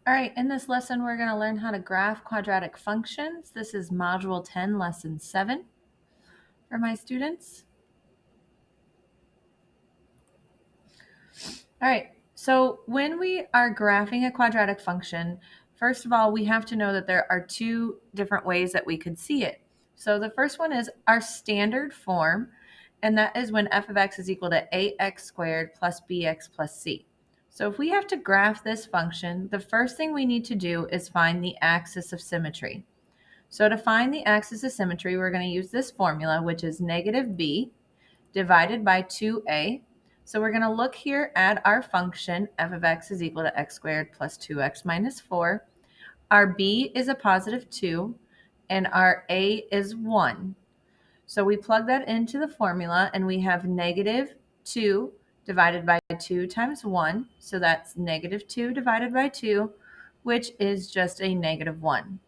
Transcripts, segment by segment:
All right, in this lesson, we're going to learn how to graph quadratic functions. This is Module 10, Lesson 7 for my students. All right, so when we are graphing a quadratic function, first of all, we have to know that there are two different ways that we could see it. So the first one is our standard form, and that is when f of x is equal to ax squared plus bx plus c. So if we have to graph this function, the first thing we need to do is find the axis of symmetry. So to find the axis of symmetry, we're going to use this formula, which is negative b divided by 2a. So we're going to look here at our function, f of x is equal to x squared plus 2x minus 4. Our b is a positive 2, and our a is 1. So we plug that into the formula, and we have negative 2 divided by 2 times 1. So that's negative 2 divided by 2, which is just a negative 1.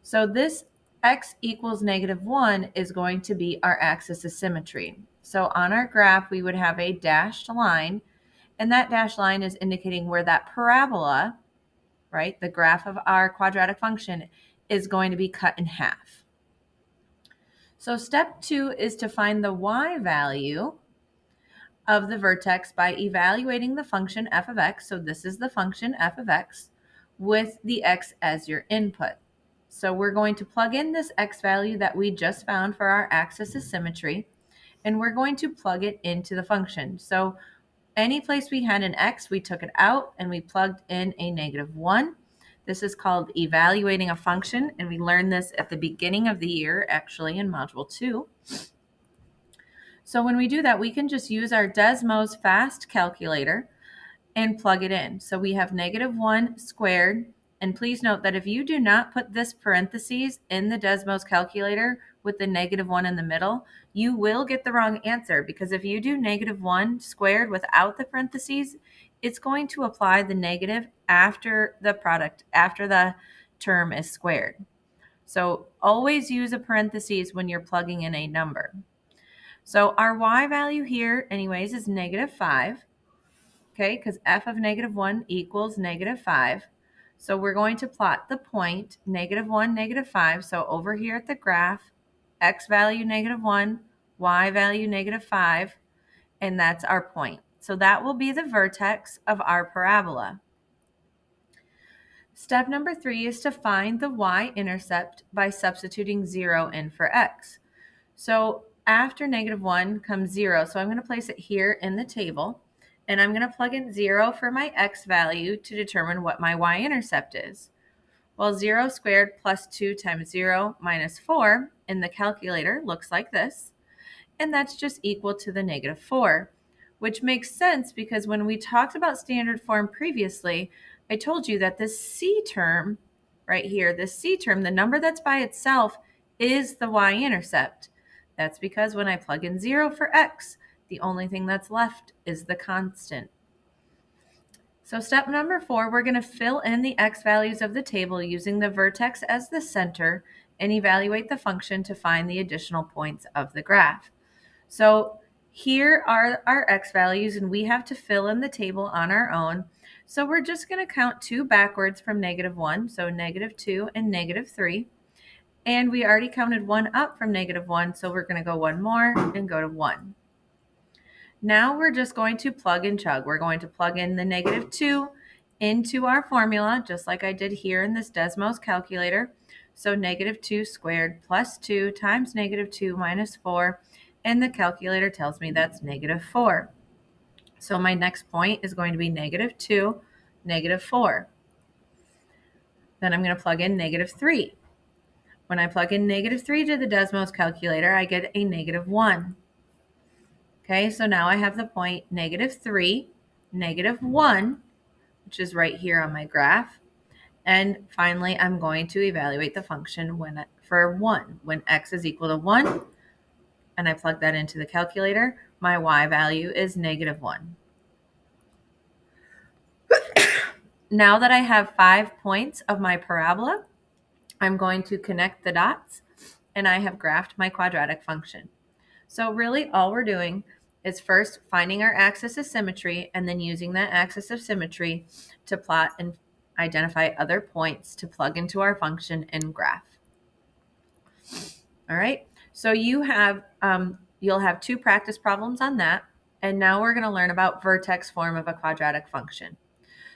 So this x equals negative 1 is going to be our axis of symmetry. So on our graph, we would have a dashed line, and that dashed line is indicating where that parabola, right, the graph of our quadratic function, is going to be cut in half. So step 2 is to find the y value of the vertex by evaluating the function f of x. So this is the function f of x with the x as your input. So we're going to plug in this x value that we just found for our axis of symmetry, and we're going to plug it into the function. So any place we had an x, we took it out and we plugged in a negative 1. This is called evaluating a function, and we learned this at the beginning of the year, actually in Module 2. So when we do that, we can just use our Desmos fast calculator and plug it in. So we have negative 1 squared. And please note that if you do not put this parentheses in the Desmos calculator with the negative 1 in the middle, you will get the wrong answer, because if you do negative 1 squared without the parentheses, it's going to apply the negative after the product, after the term is squared. So always use a parentheses when you're plugging in a number. So our y value here anyways is negative 5. Okay, because f of negative 1 equals negative 5. So we're going to plot the point, negative 1, negative 5. So over here at the graph, x value negative 1, y value negative 5, and that's our point. So that will be the vertex of our parabola. Step number 3 is to find the y-intercept by substituting 0 in for x. So after negative 1 comes 0. So I'm going to place it here in the table, and I'm going to plug in 0 for my x value to determine what my y-intercept is. Well, 0 squared plus 2 times 0 minus 4 in the calculator looks like this, and that's just equal to the negative 4, which makes sense because when we talked about standard form previously, I told you that this c term right here, this c term, the number that's by itself, is the y-intercept. That's because when I plug in 0 for x, the only thing that's left is the constant. So step number 4, we're going to fill in the x values of the table using the vertex as the center and evaluate the function to find the additional points of the graph. So here are our x values, and we have to fill in the table on our own. So we're just going to count 2 backwards from negative 1, so negative 2 and negative 3. And we already counted 1 up from negative 1, so we're going to go 1 more and go to 1. Now we're just going to plug and chug. We're going to plug in the negative 2 into our formula, just like I did here in this Desmos calculator. So negative 2 squared plus 2 times negative 2 minus 4, and the calculator tells me that's negative 4. So my next point is going to be negative 2, negative 4. Then I'm going to plug in negative 3. When I plug in negative 3 to the Desmos calculator, I get a negative 1. Okay, so now I have the point negative 3, negative 1, which is right here on my graph. And finally, I'm going to evaluate the function for 1. When x is equal to 1, and I plug that into the calculator, my y value is negative 1. Now that I have 5 points of my parabola, I'm going to connect the dots, and I have graphed my quadratic function. So really all we're doing is first finding our axis of symmetry and then using that axis of symmetry to plot and identify other points to plug into our function and graph. All right, so you'll have 2 practice problems on that. And now we're going to learn about vertex form of a quadratic function.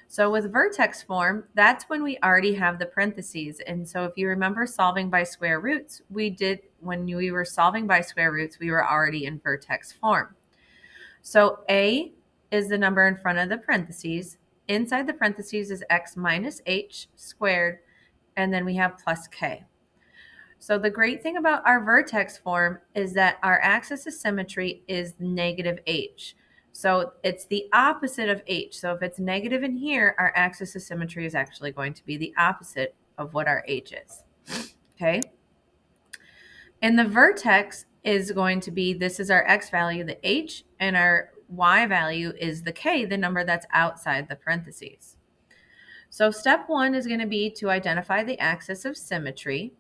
So with vertex form, that's when we already have the parentheses. And so if you remember solving by square roots, when we were solving by square roots, we were already in vertex form. So A is the number in front of the parentheses. Inside the parentheses is x minus h squared, and then we have plus k. So the great thing about our vertex form is that our axis of symmetry is negative h. So it's the opposite of h. So if it's negative in here, our axis of symmetry is actually going to be the opposite of what our h is. Okay? And the vertex is going to be, this is our x value, the h, and our y value is the k, the number that's outside the parentheses. So step 1 is going to be to identify the axis of symmetry.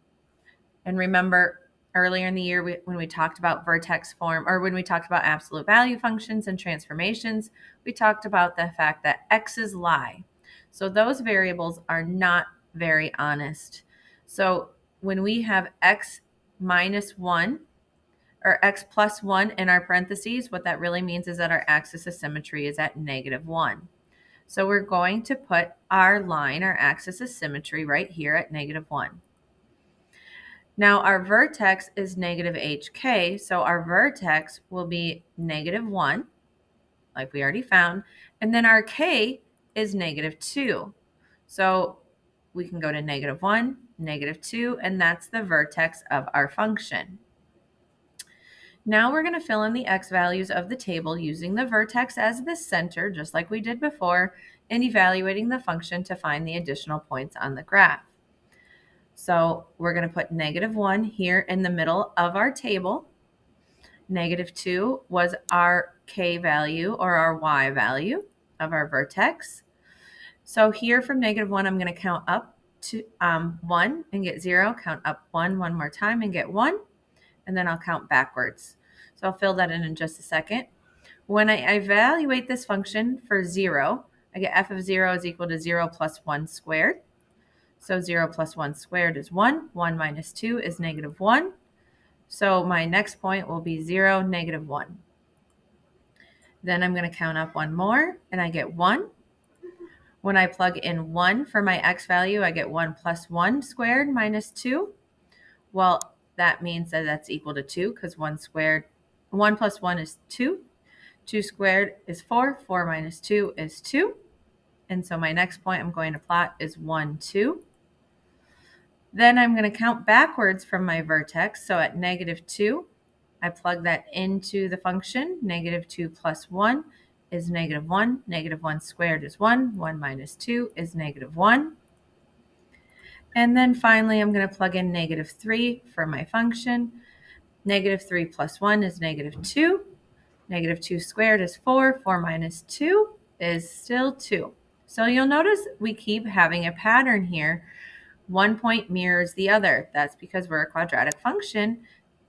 And remember, earlier in the year when we talked about vertex form, or when we talked about absolute value functions and transformations, we talked about the fact that x's lie. So those variables are not very honest. So when we have x minus 1 or x plus 1 in our parentheses, what that really means is that our axis of symmetry is at negative 1. So we're going to put our line, our axis of symmetry, right here at negative 1. Now our vertex is negative hk, so our vertex will be negative 1, like we already found, and then our k is negative 2. So we can go to negative 1, negative 2, and that's the vertex of our function. Now we're going to fill in the x values of the table using the vertex as the center, just like we did before, and evaluating the function to find the additional points on the graph. So we're going to put negative 1 here in the middle of our table. Negative 2 was our k value or our y value of our vertex. So here from negative 1, I'm going to count up to 1 and get 0, count up 1 more time and get 1, and then I'll count backwards. So I'll fill that in just a second. When I evaluate this function for 0, I get f of 0 is equal to 0 plus 1 squared. So 0 plus 1 squared is 1. 1 minus 2 is negative 1. So my next point will be 0, negative 1. Then I'm going to count up 1 more, and I get 1. When I plug in 1 for my x value, I get 1 plus 1 squared minus 2. Well, that means that that's equal to 2 because 1 plus 1 is 2. 2 squared is 4. 4 minus 2 is 2. And so my next point I'm going to plot is 1, 2. Then I'm going to count backwards from my vertex. So at negative 2, I plug that into the function. Negative 2 plus 1 is negative 1. Negative 1 squared is 1. 1 minus 2 is negative 1. And then finally, I'm going to plug in negative 3 for my function. Negative 3 plus 1 is negative 2. Negative 2 squared is 4. 4 minus 2 is still 2. So you'll notice we keep having a pattern here. One point mirrors the other. That's because we're a quadratic function,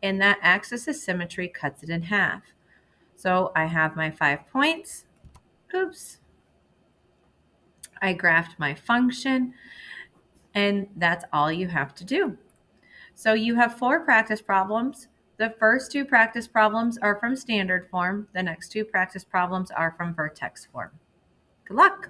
and that axis of symmetry cuts it in half. So I have my 5 points. Oops. I graphed my function, and that's all you have to do. So you have 4 practice problems. The first 2 practice problems are from standard form. The next 2 practice problems are from vertex form. Good luck.